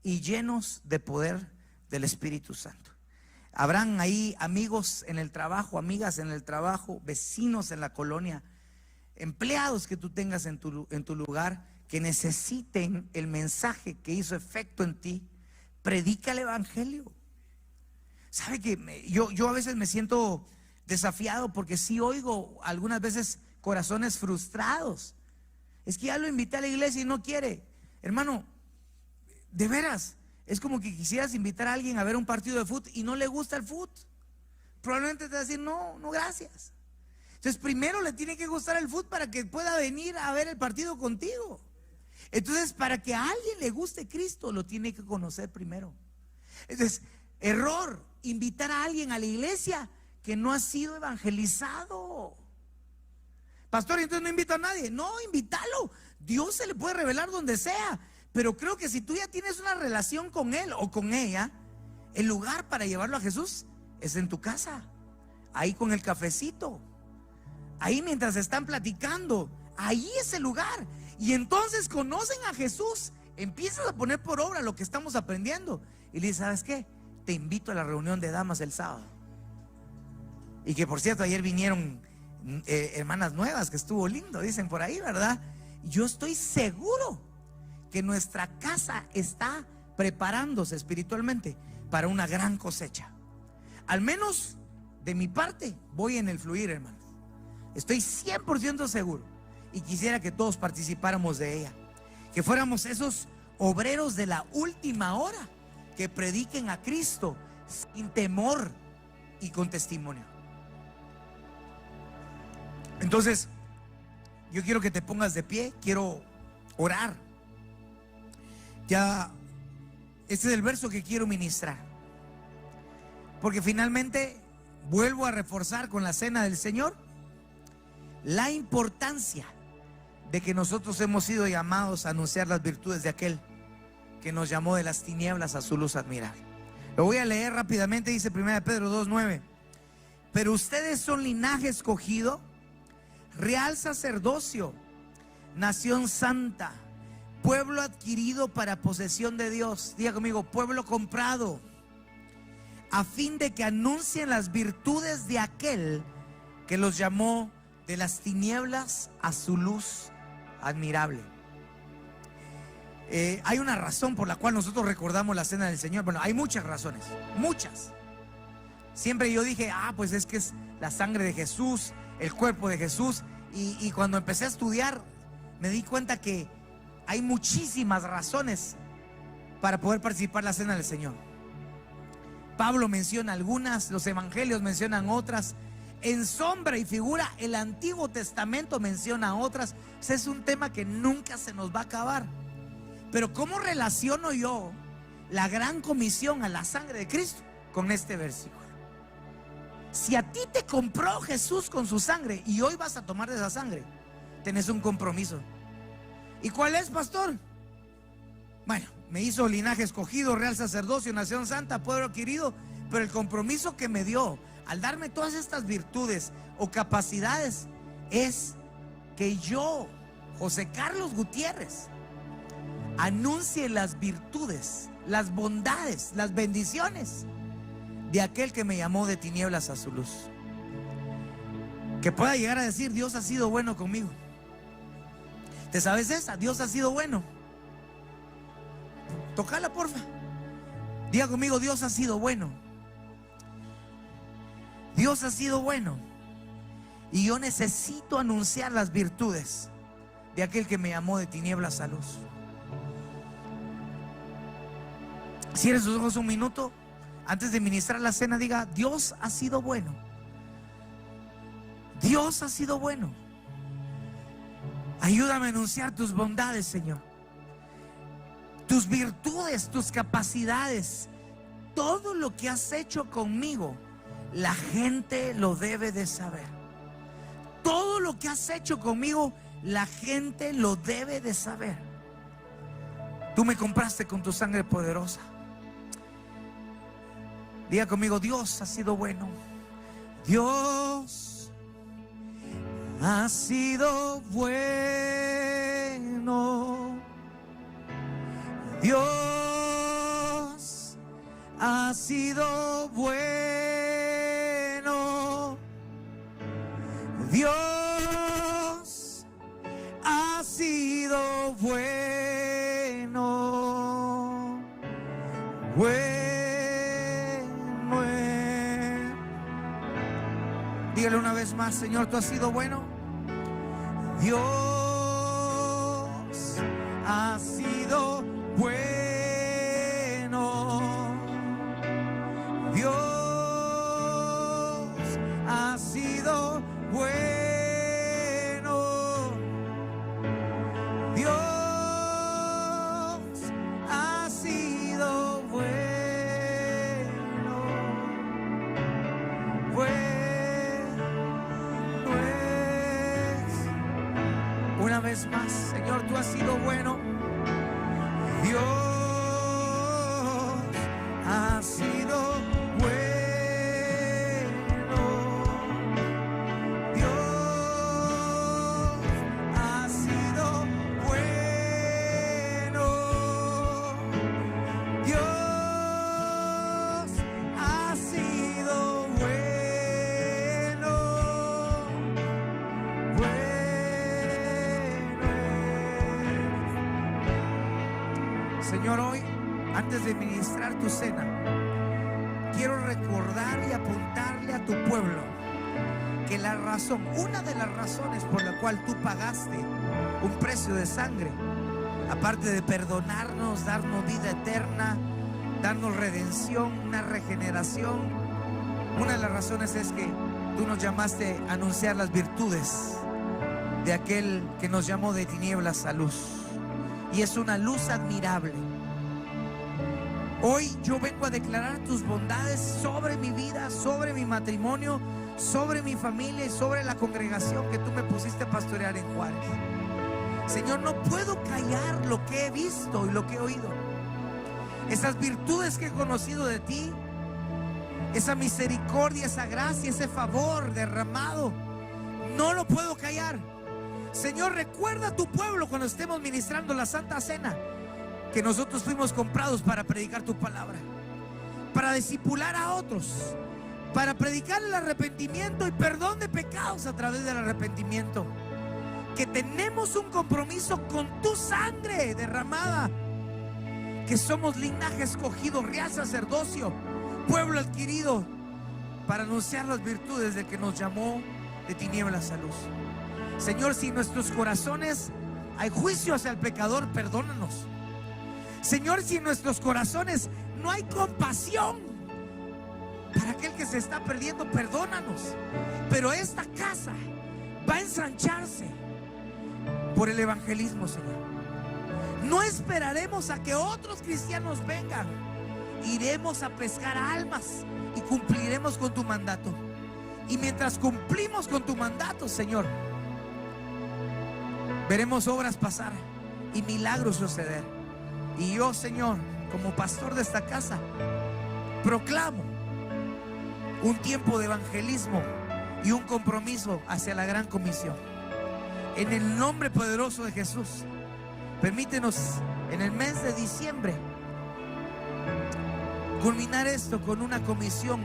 y llenos de poder del Espíritu Santo. Habrán ahí amigos en el trabajo, amigas en el trabajo, vecinos en la colonia, empleados que tú tengas en tu lugar, que necesiten el mensaje que hizo efecto en ti. Predica el evangelio. ¿Sabe que yo a veces me siento desafiado porque sí oigo algunas veces corazones frustrados? Es que ya lo invité a la iglesia y no quiere. Hermano, de veras, es como que quisieras invitar a alguien a ver un partido de fútbol y no le gusta el fútbol. Probablemente te va a decir, no gracias. Entonces primero le tiene que gustar el fútbol para que pueda venir a ver el partido contigo. Entonces, para que a alguien le guste Cristo, lo tiene que conocer primero. Entonces, error, invitar a alguien a la iglesia que no ha sido evangelizado. Pastor, entonces no invito a nadie. No, invítalo. Dios se le puede revelar donde sea. Pero creo que si tú ya tienes una relación con él o con ella, el lugar para llevarlo a Jesús es en tu casa. Ahí con el cafecito. Ahí mientras están platicando. Ahí es el lugar. Y entonces conocen a Jesús. Empiezas a poner por obra lo que estamos aprendiendo. Y le dices, ¿sabes qué? Te invito a la reunión de damas el sábado. Y que por cierto, ayer vinieron hermanas nuevas, que estuvo lindo, dicen por ahí, ¿verdad? Yo estoy seguro que nuestra casa está preparándose espiritualmente para una gran cosecha. Al menos de mi parte voy en el fluir, hermanos. Estoy 100% seguro. Y quisiera que todos participáramos de ella. Que fuéramos esos obreros de la última hora que prediquen a Cristo sin temor y con testimonio. Entonces, yo quiero que te pongas de pie. Quiero orar. Ya, este es el verso que quiero ministrar. Porque finalmente vuelvo a reforzar con la cena del Señor la importancia de que nosotros hemos sido llamados a anunciar las virtudes de aquel que nos llamó de las tinieblas a su luz admirable. Lo voy a leer rápidamente, dice 1 Pedro 2:9. Pero ustedes son linaje escogido, real sacerdocio, nación santa, pueblo adquirido para posesión de Dios. Diga conmigo, pueblo comprado, a fin de que anuncien las virtudes de aquel que los llamó de las tinieblas a su luz admirable. Hay una razón por la cual nosotros recordamos la cena del Señor. Bueno, hay muchas razones, muchas. Siempre yo dije, pues es que es la sangre de Jesús, el cuerpo de Jesús. Y cuando empecé a estudiar, me di cuenta que hay muchísimas razones para poder participar en la cena del Señor. Pablo menciona algunas, los evangelios mencionan otras. En sombra y figura, el Antiguo Testamento menciona otras. O sea, es un tema que nunca se nos va a acabar. Pero ¿cómo relaciono yo la gran comisión a la sangre de Cristo con este versículo? Si a ti te compró Jesús con su sangre y hoy vas a tomar de esa sangre, tenés un compromiso. ¿Y cuál es, pastor? Bueno, me hizo linaje escogido, real sacerdocio, nación santa, pueblo adquirido. Pero el compromiso que me dio al darme todas estas virtudes o capacidades es que yo, José Carlos Gutiérrez, anuncie las virtudes, las bondades, las bendiciones de aquel que me llamó de tinieblas a su luz. Que pueda llegar a decir, Dios ha sido bueno conmigo. ¿Te sabes esa? Dios ha sido bueno. Tócala, porfa. Diga conmigo, Dios ha sido bueno. Dios ha sido bueno. Y yo necesito anunciar las virtudes de aquel que me llamó de tinieblas a luz. Cierre sus ojos un minuto. Antes de ministrar la cena, diga: Dios ha sido bueno. Dios ha sido bueno. Ayúdame a anunciar tus bondades, Señor. Tus virtudes, tus capacidades. Todo lo que has hecho conmigo, la gente lo debe de saber. Todo lo que has hecho conmigo, la gente lo debe de saber. Tú me compraste con tu sangre poderosa. Diga conmigo: Dios ha sido bueno. Dios ha sido bueno. Dios ha sido bueno. Dios ha sido bueno. Bueno. Dígale una vez más: Señor, tú has sido bueno. Dios ha sido bueno. Dios ha sido bueno. Dios ha sido bueno. Bueno es. Una vez más: Señor, tú has sido bueno. Dios ha sido bueno. Dios ha sido bueno. Dios ha sido bueno. Señor, hoy, antes de ministrar tu cena, quiero recordar y apuntarle a tu pueblo que la razón, una de las razones por la cual tú pagaste un precio de sangre, aparte de perdonarnos, darnos vida eterna, darnos redención, una regeneración, una de las razones es que tú nos llamaste a anunciar las virtudes de aquel que nos llamó de tinieblas a luz. Y es una luz admirable. Hoy yo vengo a declarar tus bondades sobre mi vida, sobre mi matrimonio, sobre mi familia y sobre la congregación que tú me pusiste a pastorear en Juárez. Señor, no puedo callar lo que he visto y lo que he oído. Esas virtudes que he conocido de ti, esa misericordia, esa gracia, ese favor derramado, no lo puedo callar. Señor, recuerda a tu pueblo cuando estemos ministrando la Santa Cena, que nosotros fuimos comprados para predicar tu palabra, para discipular a otros, para predicar el arrepentimiento y perdón de pecados a través del arrepentimiento. Que tenemos un compromiso con tu sangre derramada, que somos linaje escogido, real sacerdocio, pueblo adquirido, para anunciar las virtudes de que nos llamó de tinieblas a luz. Señor, si en nuestros corazones hay juicio hacia el pecador, perdónanos. Señor, si en nuestros corazones no hay compasión para aquel que se está perdiendo, perdónanos. Pero esta casa va a ensancharse por el evangelismo, Señor. No esperaremos a que otros cristianos vengan. Iremos a pescar almas y cumpliremos con tu mandato. Y mientras cumplimos con tu mandato, Señor, veremos obras pasar y milagros suceder. Y yo, Señor, como pastor de esta casa, proclamo un tiempo de evangelismo y un compromiso hacia la gran comisión. En el nombre poderoso de Jesús, permítenos en el mes de diciembre culminar esto con una comisión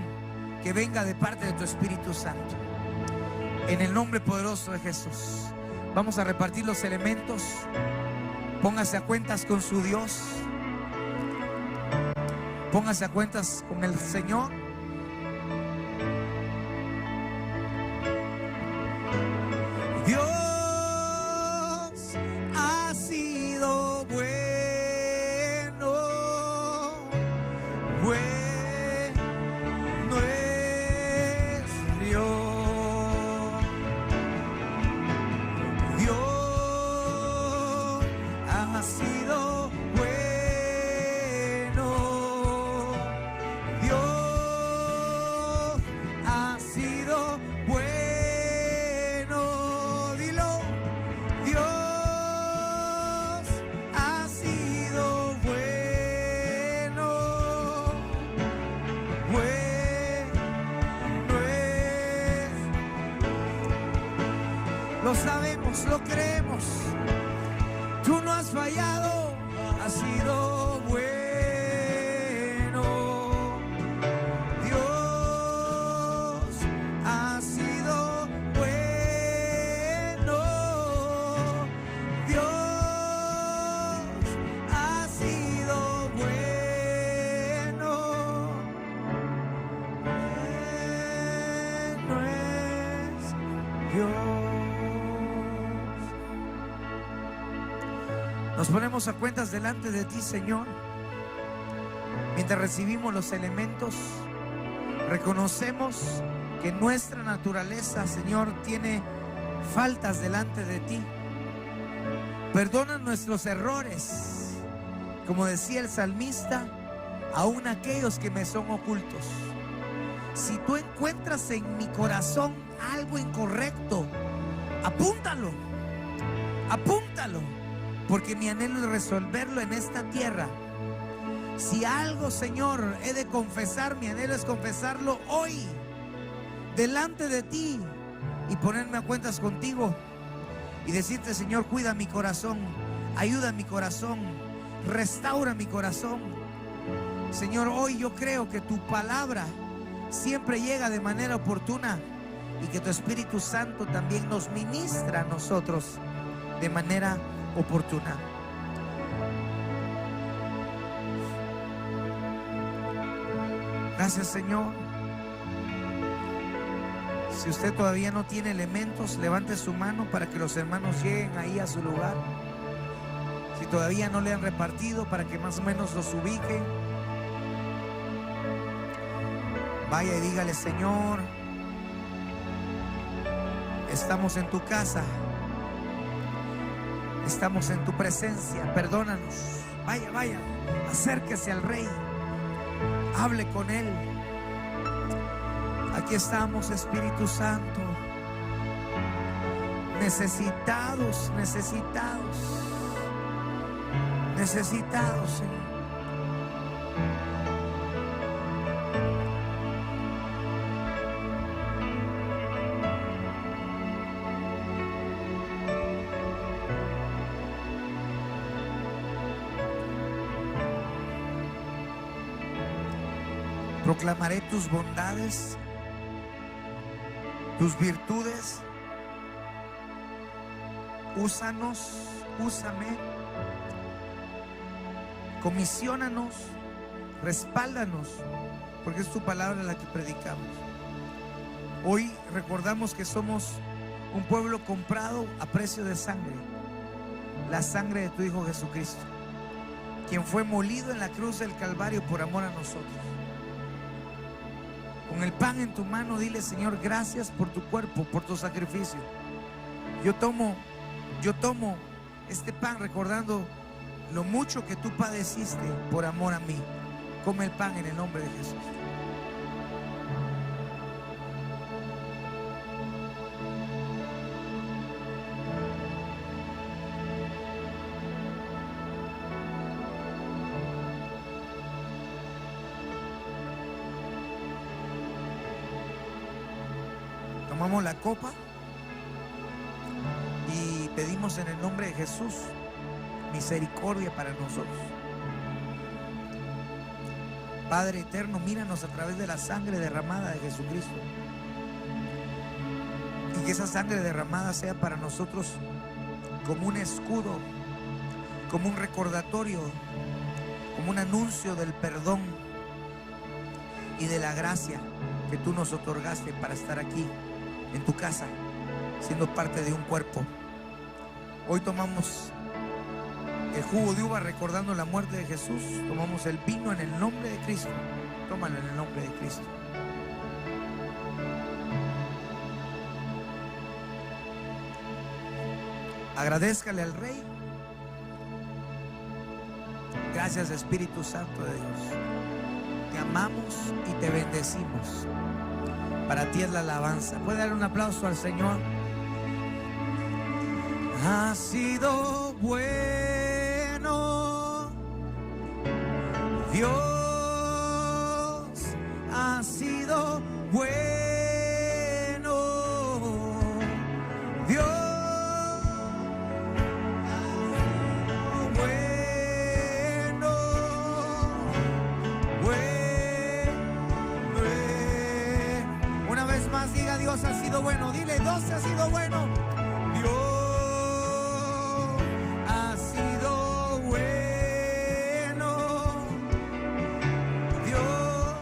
que venga de parte de tu Espíritu Santo. En el nombre poderoso de Jesús. Vamos a repartir los elementos. Póngase a cuentas con su Dios. Póngase a cuentas con el Señor. lo sabemos, lo creemos. Tú no has fallado, has sido bueno. Dios ha sido bueno. Dios ha sido bueno. Bueno es Dios. Nos ponemos a cuentas delante de ti, Señor. Mientras recibimos los elementos, reconocemos que nuestra naturaleza, Señor, tiene faltas delante de ti. Perdona nuestros errores, como decía el salmista, aún aquellos que me son ocultos. Si tú encuentras en mi corazón algo incorrecto, apúntalo, apúntalo. Porque mi anhelo es resolverlo en esta tierra. Si algo, Señor, he de confesar, mi anhelo es confesarlo hoy, delante de ti, y ponerme a cuentas contigo y decirte: Señor, cuida mi corazón, ayuda mi corazón, restaura mi corazón. Señor, hoy yo creo que tu palabra siempre llega de manera oportuna y que tu Espíritu Santo también nos ministra a nosotros de manera oportuna. Gracias, Señor. Si usted todavía no tiene elementos, levante su mano para que los hermanos lleguen ahí a su lugar. Si todavía no le han repartido, para que más o menos los ubiquen. Vaya y dígale: Señor, estamos en tu casa, estamos en tu presencia, perdónanos. Vaya, vaya, acérquese al Rey, hable con Él. Aquí estamos, Espíritu Santo, necesitados, necesitados, necesitados, Señor. Proclamaré tus bondades, tus virtudes. Úsanos, úsame, comisionanos, respáldanos, porque es tu palabra la que predicamos. Hoy recordamos que somos un pueblo comprado a precio de sangre, la sangre de tu Hijo Jesucristo, quien fue molido en la cruz del Calvario por amor a nosotros. Con el pan en tu mano, dile: Señor, gracias por tu cuerpo, por tu sacrificio. Yo tomo este pan recordando lo mucho que tú padeciste por amor a mí. Come el pan en el nombre de Jesús. Tomamos la copa y pedimos en el nombre de Jesús misericordia para nosotros. Padre eterno, míranos a través de la sangre derramada de Jesucristo, y que esa sangre derramada sea para nosotros como un escudo, como un recordatorio, como un anuncio del perdón y de la gracia que tú nos otorgaste para estar aquí en tu casa, siendo parte de un cuerpo. Hoy tomamos el jugo de uva recordando la muerte de Jesús. Tomamos el vino en el nombre de Cristo. Tómalo en el nombre de Cristo. Agradézcale al Rey. Gracias, Espíritu Santo de Dios. Te amamos y te bendecimos. Para ti es la alabanza. ¿Puede dar un aplauso al Señor? Ha sido bueno Dios, ha sido bueno Dios. más diga: Dios ha sido bueno. Dile: Dios ha sido bueno. Dios ha sido bueno. Dios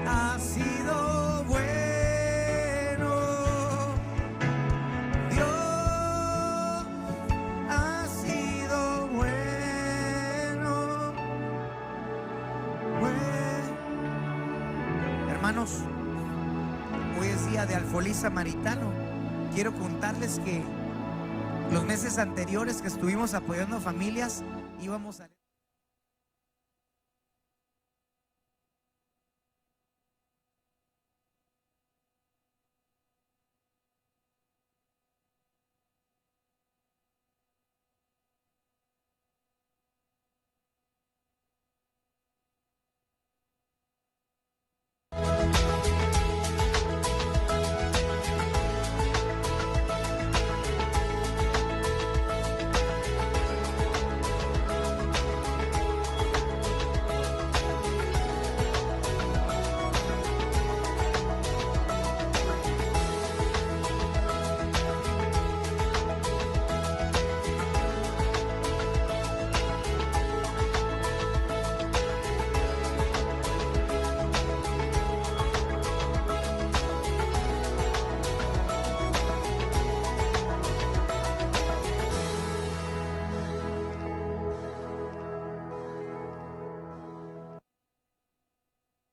ha sido bueno. Dios ha sido bueno. Hermanos, hoy es día de alfolí samaritano. Quiero contarles que los meses anteriores que estuvimos apoyando familias, íbamos a...